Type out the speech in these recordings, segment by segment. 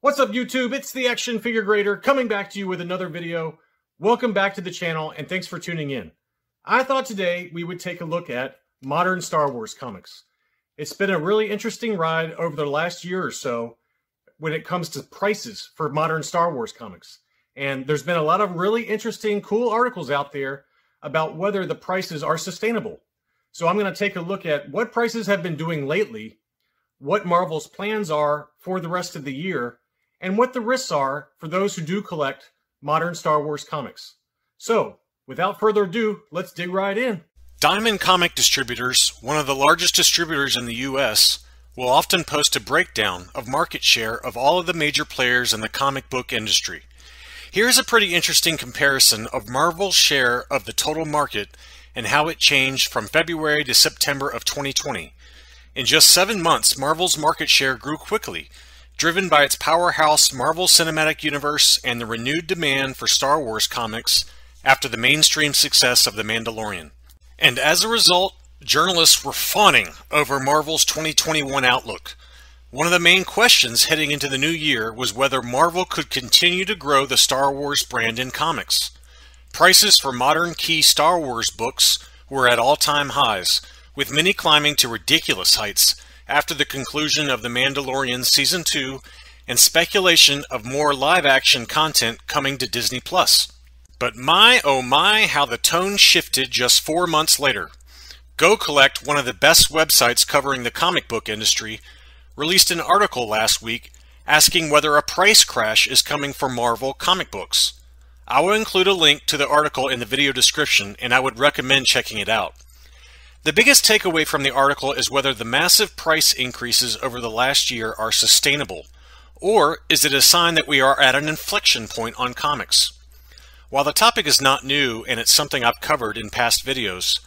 What's up, YouTube? It's the Action Figure Grader coming back to you with another video. Welcome back to the channel and thanks for tuning in. I thought today we would take a look at modern Star Wars comics. It's been a really interesting ride over the last year or so when it comes to prices for modern Star Wars comics. And there's been a lot of really interesting, cool articles out there about whether the prices are sustainable. So I'm going to take a look at what prices have been doing lately, what Marvel's plans are for the rest of the year, and what the risks are for those who do collect modern Star Wars comics. So, without further ado, let's dig right in. Diamond Comic Distributors, one of the largest distributors in the US, will often post a breakdown of market share of all of the major players in the comic book industry. Here's a pretty interesting comparison of Marvel's share of the total market and how it changed from February to September of 2020. In just 7 months, Marvel's market share grew quickly, driven by its powerhouse Marvel Cinematic Universe and the renewed demand for Star Wars comics after the mainstream success of The Mandalorian. And as a result, journalists were fawning over Marvel's 2021 outlook. One of the main questions heading into the new year was whether Marvel could continue to grow the Star Wars brand in comics. Prices for modern key Star Wars books were at all-time highs, with many climbing to ridiculous heights after the conclusion of The Mandalorian Season 2 and speculation of more live-action content coming to Disney+. But my oh my, how the tone shifted just 4 months later. Go Collect, one of the best websites covering the comic book industry, released an article last week asking whether a price crash is coming for Marvel comic books. I will include a link to the article in the video description, and I would recommend checking it out. The biggest takeaway from the article is whether the massive price increases over the last year are sustainable, or is it a sign that we are at an inflection point on comics? While the topic is not new and it's something I've covered in past videos,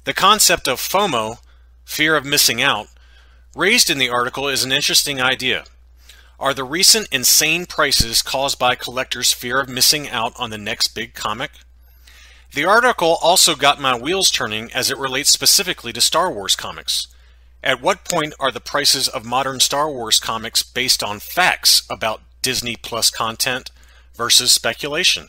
the concept of FOMO, fear of missing out, raised in the article is an interesting idea. Are the recent insane prices caused by collectors' fear of missing out on the next big comic? The article also got my wheels turning as it relates specifically to Star Wars comics. At what point are the prices of modern Star Wars comics based on facts about Disney Plus content versus speculation?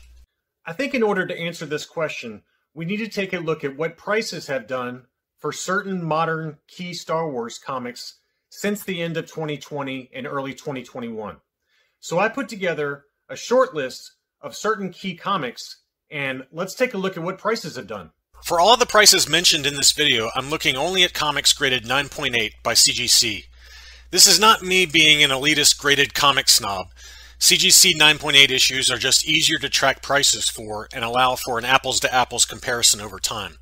I think in order to answer this question, we need to take a look at what prices have done for certain modern key Star Wars comics since the end of 2020 and early 2021. So I put together a short list of certain key comics, and let's take a look at what prices have done. For all the prices mentioned in this video, I'm looking only at comics graded 9.8 by CGC. This is not me being an elitist graded comic snob. CGC 9.8 issues are just easier to track prices for and allow for an apples-to-apples comparison over time.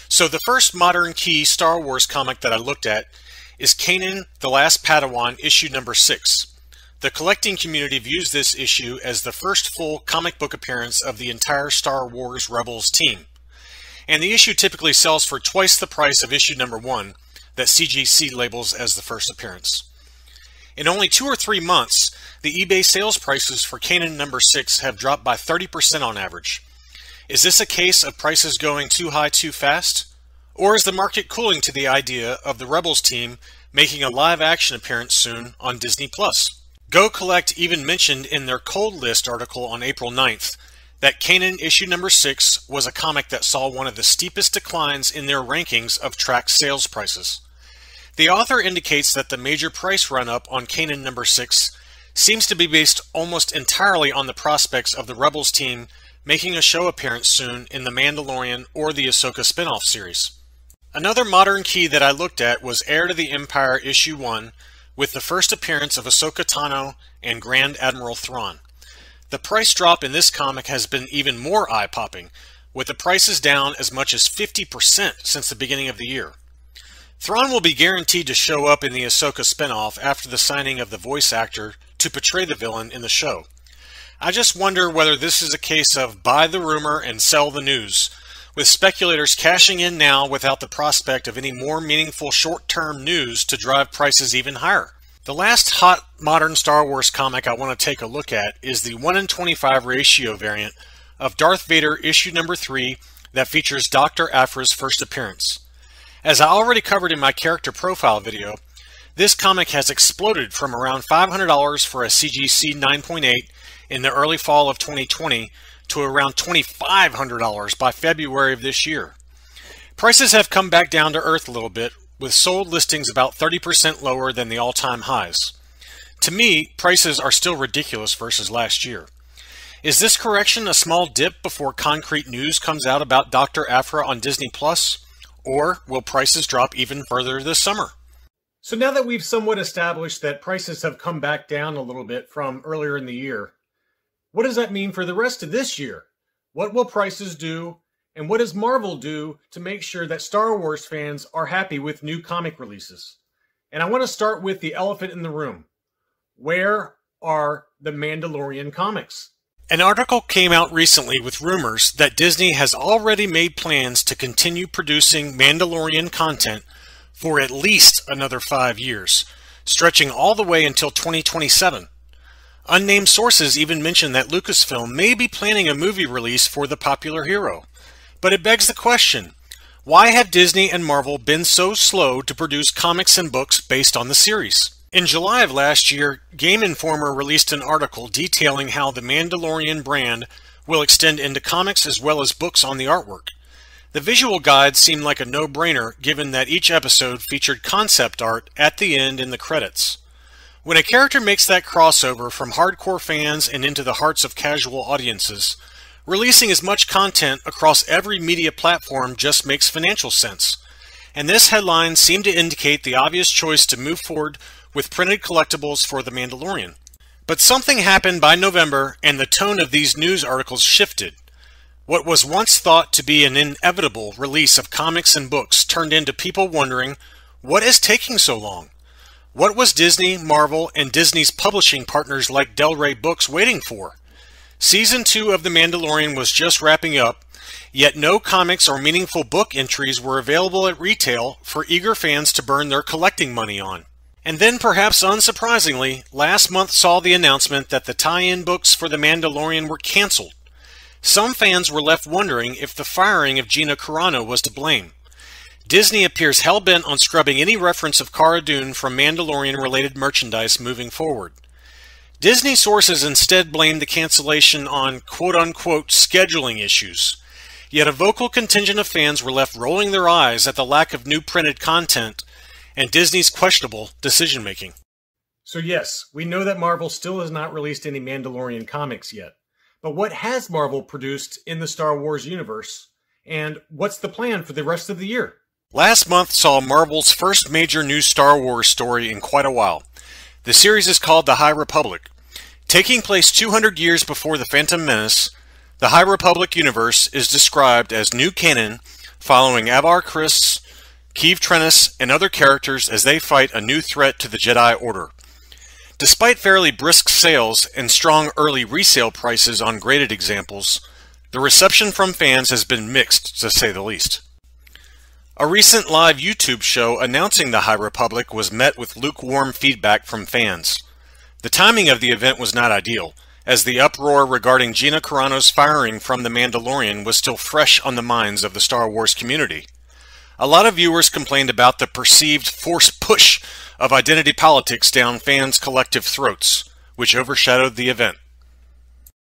So the first modern key Star Wars comic that I looked at is Kanan, The Last Padawan, issue number 6. The collecting community views this issue as the first full comic book appearance of the entire Star Wars Rebels team. And the issue typically sells for twice the price of issue number 1 that CGC labels as the first appearance. In only 2 or 3 months, the eBay sales prices for Kanan number 6 have dropped by 30% on average. Is this a case of prices going too high too fast? Or is the market cooling to the idea of the Rebels team making a live-action appearance soon on Disney+? Go Collect even mentioned in their Cold List article on April 9th that Kanan issue number 6 was a comic that saw one of the steepest declines in their rankings of tracked sales prices. The author indicates that the major price run-up on Kanan number 6 seems to be based almost entirely on the prospects of the Rebels team making a show appearance soon in The Mandalorian or the Ahsoka spin-off series. Another modern key that I looked at was Heir to the Empire issue 1, with the first appearance of Ahsoka Tano and Grand Admiral Thrawn. The price drop in this comic has been even more eye-popping, with the prices down as much as 50% since the beginning of the year. Thrawn will be guaranteed to show up in the Ahsoka spinoff after the signing of the voice actor to portray the villain in the show. I just wonder whether this is a case of buy the rumor and sell the news, with speculators cashing in now without the prospect of any more meaningful short-term news to drive prices even higher. The last hot modern Star Wars comic I want to take a look at is the 1:25 ratio variant of Darth Vader issue number 3 that features Dr. Aphra's first appearance. As I already covered in my character profile video, This comic has exploded from around $500 for a CGC 9.8 in the early fall of 2020 to around $2,500 by February of this year. Prices have come back down to earth a little bit, with sold listings about 30% lower than the all-time highs. To me, prices are still ridiculous versus last year. Is this correction a small dip before concrete news comes out about Dr. Aphra on Disney+? Or will prices drop even further this summer? So now that we've somewhat established that prices have come back down a little bit from earlier in the year, what does that mean for the rest of this year? What will prices do, and what does Marvel do to make sure that Star Wars fans are happy with new comic releases? And I want to start with the elephant in the room. Where are the Mandalorian comics? An article came out recently with rumors that Disney has already made plans to continue producing Mandalorian content for at least another 5 years, stretching all the way until 2027. Unnamed sources even mention that Lucasfilm may be planning a movie release for the popular hero. But it begs the question, why have Disney and Marvel been so slow to produce comics and books based on the series? In July of last year, Game Informer released an article detailing how the Mandalorian brand will extend into comics as well as books on the artwork. The visual guide seemed like a no-brainer given that each episode featured concept art at the end in the credits. When a character makes that crossover from hardcore fans and into the hearts of casual audiences, releasing as much content across every media platform just makes financial sense. And this headline seemed to indicate the obvious choice to move forward with printed collectibles for The Mandalorian. But something happened by November and the tone of these news articles shifted. What was once thought to be an inevitable release of comics and books turned into people wondering, what is taking so long? What was Disney, Marvel, and Disney's publishing partners like Del Rey Books waiting for? Season 2 of The Mandalorian was just wrapping up, yet no comics or meaningful book entries were available at retail for eager fans to burn their collecting money on. And then, perhaps unsurprisingly, last month saw the announcement that the tie-in books for The Mandalorian were canceled. Some fans were left wondering if the firing of Gina Carano was to blame. Disney appears hell-bent on scrubbing any reference of Cara Dune from Mandalorian-related merchandise moving forward. Disney sources instead blamed the cancellation on quote-unquote scheduling issues. Yet a vocal contingent of fans were left rolling their eyes at the lack of new printed content and Disney's questionable decision-making. So yes, we know that Marvel still has not released any Mandalorian comics yet. But what has Marvel produced in the Star Wars universe? And what's the plan for the rest of the year? Last month saw Marvel's first major new Star Wars story in quite a while. The series is called The High Republic. Taking place 200 years before The Phantom Menace, the High Republic universe is described as new canon following Avar Kriss, Keeve Trennis, and other characters as they fight a new threat to the Jedi Order. Despite fairly brisk sales and strong early resale prices on graded examples, the reception from fans has been mixed, to say the least. A recent live YouTube show announcing the High Republic was met with lukewarm feedback from fans. The timing of the event was not ideal, as the uproar regarding Gina Carano's firing from The Mandalorian was still fresh on the minds of the Star Wars community. A lot of viewers complained about the perceived forced push of identity politics down fans' collective throats, which overshadowed the event.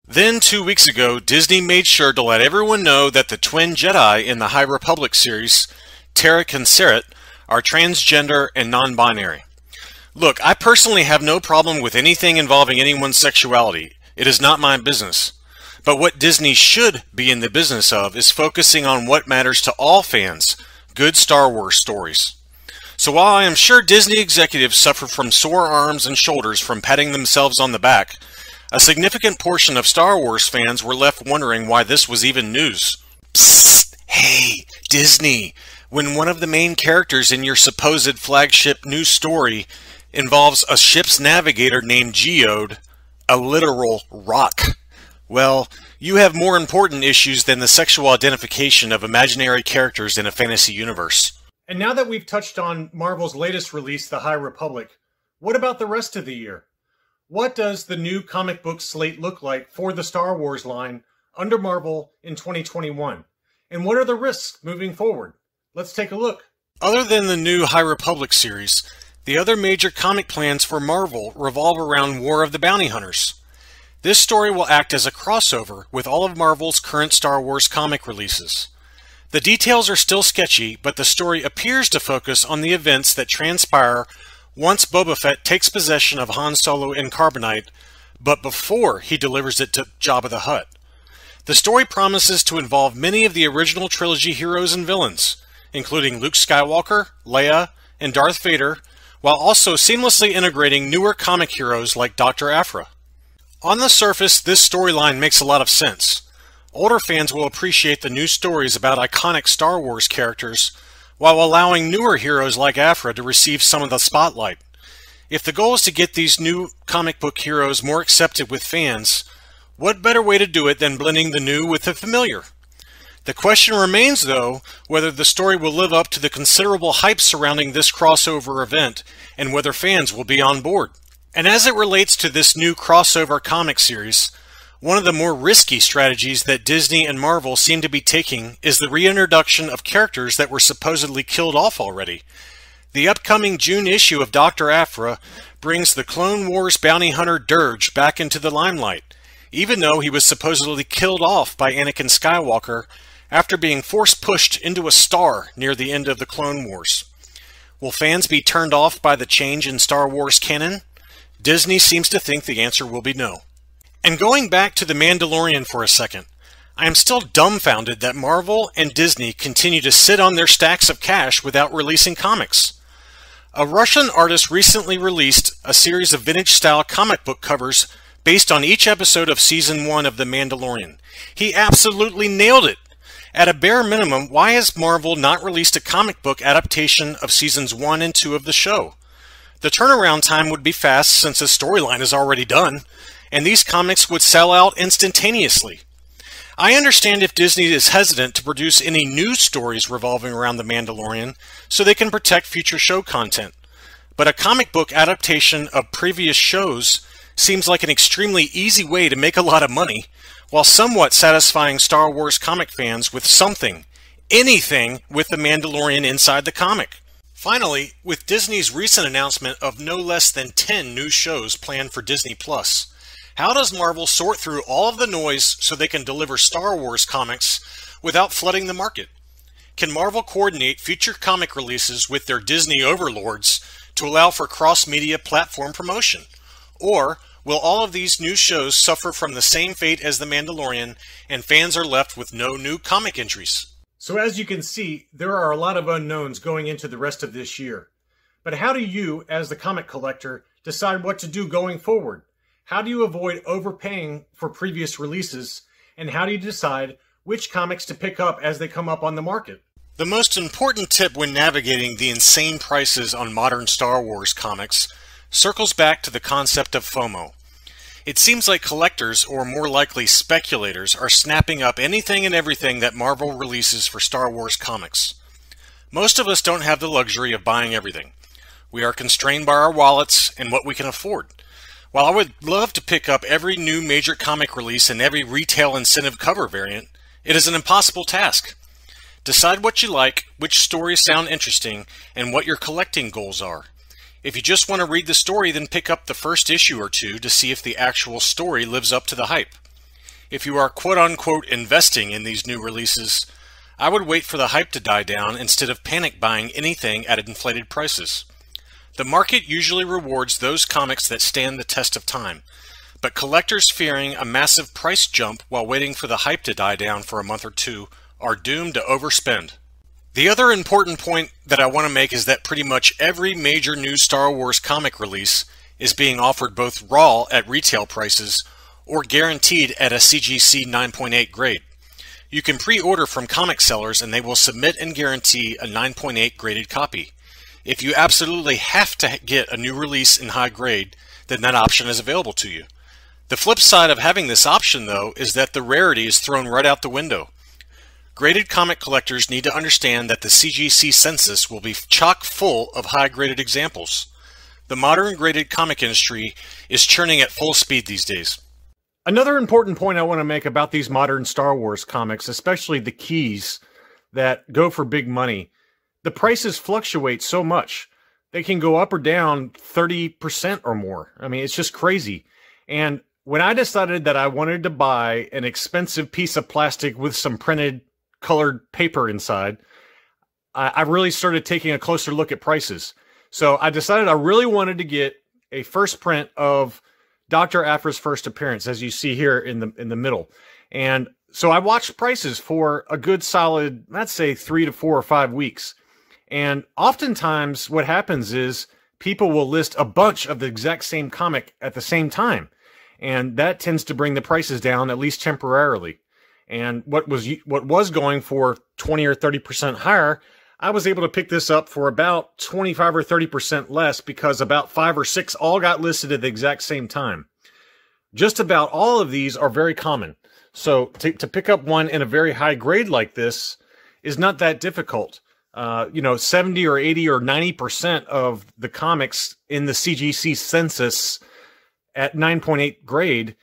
Then, 2 weeks ago, Disney made sure to let everyone know that the twin Jedi in the High Republic series, Tarek and Serret, are transgender and non-binary. Look, I personally have no problem with anything involving anyone's sexuality. It is not my business. But what Disney should be in the business of is focusing on what matters to all fans, good Star Wars stories. So while I am sure Disney executives suffer from sore arms and shoulders from patting themselves on the back, a significant portion of Star Wars fans were left wondering why this was even news. Psst! Hey, Disney! When one of the main characters in your supposed flagship news story involves a ship's navigator named Geode, a literal rock, well, you have more important issues than the sexual identification of imaginary characters in a fantasy universe. And now that we've touched on Marvel's latest release, The High Republic, what about the rest of the year? What does the new comic book slate look like for the Star Wars line under Marvel in 2021? And what are the risks moving forward? Let's take a look. Other than the new High Republic series, The other major comic plans for Marvel revolve around War of the Bounty Hunters. This story will act as a crossover with all of Marvel's current Star Wars comic releases. The details are still sketchy, but the story appears to focus on the events that transpire once Boba Fett takes possession of Han Solo in Carbonite, but before he delivers it to Jabba the Hutt. The story promises to involve many of the original trilogy heroes and villains, including Luke Skywalker, Leia, and Darth Vader, while also seamlessly integrating newer comic heroes like Dr. Aphra. On the surface, this storyline makes a lot of sense. Older fans will appreciate the new stories about iconic Star Wars characters, while allowing newer heroes like Aphra to receive some of the spotlight. If the goal is to get these new comic book heroes more accepted with fans, what better way to do it than blending the new with the familiar? The question remains, though, whether the story will live up to the considerable hype surrounding this crossover event, and whether fans will be on board. And as it relates to this new crossover comic series, one of the more risky strategies that Disney and Marvel seem to be taking is the reintroduction of characters that were supposedly killed off already. The upcoming June issue of Dr. Aphra brings the Clone Wars bounty hunter Dirge back into the limelight, even though he was supposedly killed off by Anakin Skywalker after being force-pushed into a star near the end of the Clone Wars. Will fans be turned off by the change in Star Wars canon? Disney seems to think the answer will be no. And going back to The Mandalorian for a second, I am still dumbfounded that Marvel and Disney continue to sit on their stacks of cash without releasing comics. A Russian artist recently released a series of vintage-style comic book covers based on each episode of Season 1 of The Mandalorian. He absolutely nailed it! At a bare minimum, why has Marvel not released a comic book adaptation of Seasons 1 and 2 of the show? The turnaround time would be fast since the storyline is already done, and these comics would sell out instantaneously. I understand if Disney is hesitant to produce any new stories revolving around The Mandalorian so they can protect future show content, but a comic book adaptation of previous shows seems like an extremely easy way to make a lot of money, while somewhat satisfying Star Wars comic fans with something, anything with The Mandalorian inside the comic. Finally, with Disney's recent announcement of no less than 10 new shows planned for Disney+, how does Marvel sort through all of the noise so they can deliver Star Wars comics without flooding the market? Can Marvel coordinate future comic releases with their Disney overlords to allow for cross-media platform promotion? Or will all of these new shows suffer from the same fate as The Mandalorian and fans are left with no new comic entries? So as you can see, there are a lot of unknowns going into the rest of this year. But how do you, as the comic collector, decide what to do going forward? How do you avoid overpaying for previous releases? And how do you decide which comics to pick up as they come up on the market? The most important tip when navigating the insane prices on modern Star Wars comics circles back to the concept of FOMO. It seems like collectors, or more likely speculators, are snapping up anything and everything that Marvel releases for Star Wars comics. Most of us don't have the luxury of buying everything. We are constrained by our wallets and what we can afford. While I would love to pick up every new major comic release and every retail incentive cover variant, it is an impossible task. Decide what you like, which stories sound interesting, and what your collecting goals are. If you just want to read the story, then pick up the first issue or two to see if the actual story lives up to the hype. If you are quote-unquote investing in these new releases, I would wait for the hype to die down instead of panic buying anything at inflated prices. The market usually rewards those comics that stand the test of time, but collectors fearing a massive price jump while waiting for the hype to die down for a month or two are doomed to overspend. The other important point that I want to make is that pretty much every major new Star Wars comic release is being offered both raw at retail prices or guaranteed at a CGC 9.8 grade. You can pre-order from comic sellers and they will submit and guarantee a 9.8 graded copy. If you absolutely have to get a new release in high grade, then that option is available to you. The flip side of having this option, though, is that the rarity is thrown right out the window. Graded comic collectors need to understand that the CGC census will be chock full of high-graded examples. The modern graded comic industry is churning at full speed these days. Another important point I want to make about these modern Star Wars comics, especially the keys that go for big money, the prices fluctuate so much. they can go up or down 30% or more. I mean, it's just crazy. And when I decided that I wanted to buy an expensive piece of plastic with some printed colored paper inside, I really started taking a closer look at prices. So I decided I really wanted to get a first print of Dr. Aphra's first appearance, as you see here in the middle. And so I watched prices for a good solid, let's say 3 to 4 or 5 weeks. And oftentimes what happens is people will list a bunch of the exact same comic at the same time. And that tends to bring the prices down, at least temporarily. And what was going for 20 or 30% higher, I was able to pick this up for about 25 or 30% less because about 5 or 6 all got listed at the exact same time. Just about all of these are very common. So to pick up one in a very high grade like this is not that difficult. 70 or 80 or 90% of the comics in the CGC census at 9.8 grade,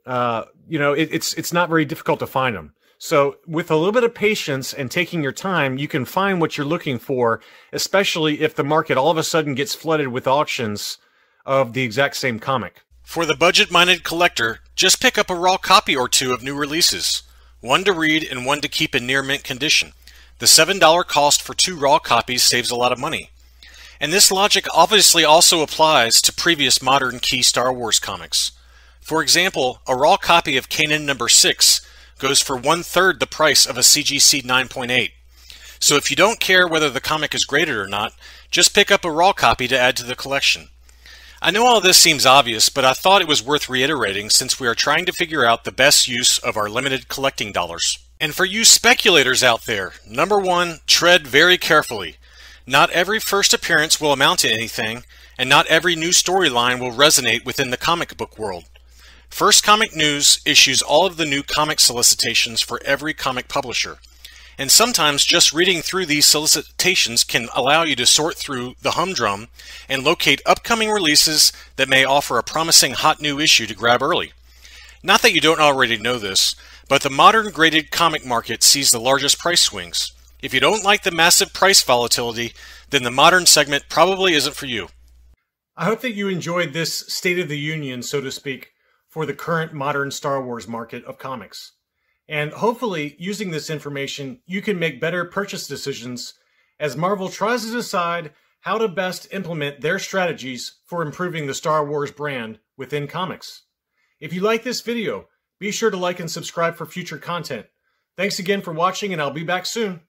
it's not very difficult to find them. So with a little bit of patience and taking your time, you can find what you're looking for, especially if the market all of a sudden gets flooded with auctions of the exact same comic. For the budget-minded collector, just pick up a raw copy or two of new releases, one to read and one to keep in near mint condition. The $7 cost for 2 raw copies saves a lot of money. And this logic obviously also applies to previous modern key Star Wars comics. For example, a raw copy of Kanan number 6 goes for 1/3 the price of a CGC 9.8. So if you don't care whether the comic is graded or not, just pick up a raw copy to add to the collection. I know all this seems obvious, but I thought it was worth reiterating since we are trying to figure out the best use of our limited collecting dollars. And for you speculators out there, number 1, tread very carefully. Not every first appearance will amount to anything, and not every new storyline will resonate within the comic book world. First Comic News issues all of the new comic solicitations for every comic publisher. And sometimes just reading through these solicitations can allow you to sort through the humdrum and locate upcoming releases that may offer a promising hot new issue to grab early. Not that you don't already know this, but the modern graded comic market sees the largest price swings. If you don't like the massive price volatility, then the modern segment probably isn't for you. I hope that you enjoyed this State of the Union, so to speak, for the current modern Star Wars market of comics. And hopefully, using this information, you can make better purchase decisions as Marvel tries to decide how to best implement their strategies for improving the Star Wars brand within comics. If you like this video, be sure to like and subscribe for future content. Thanks again for watching, and I'll be back soon.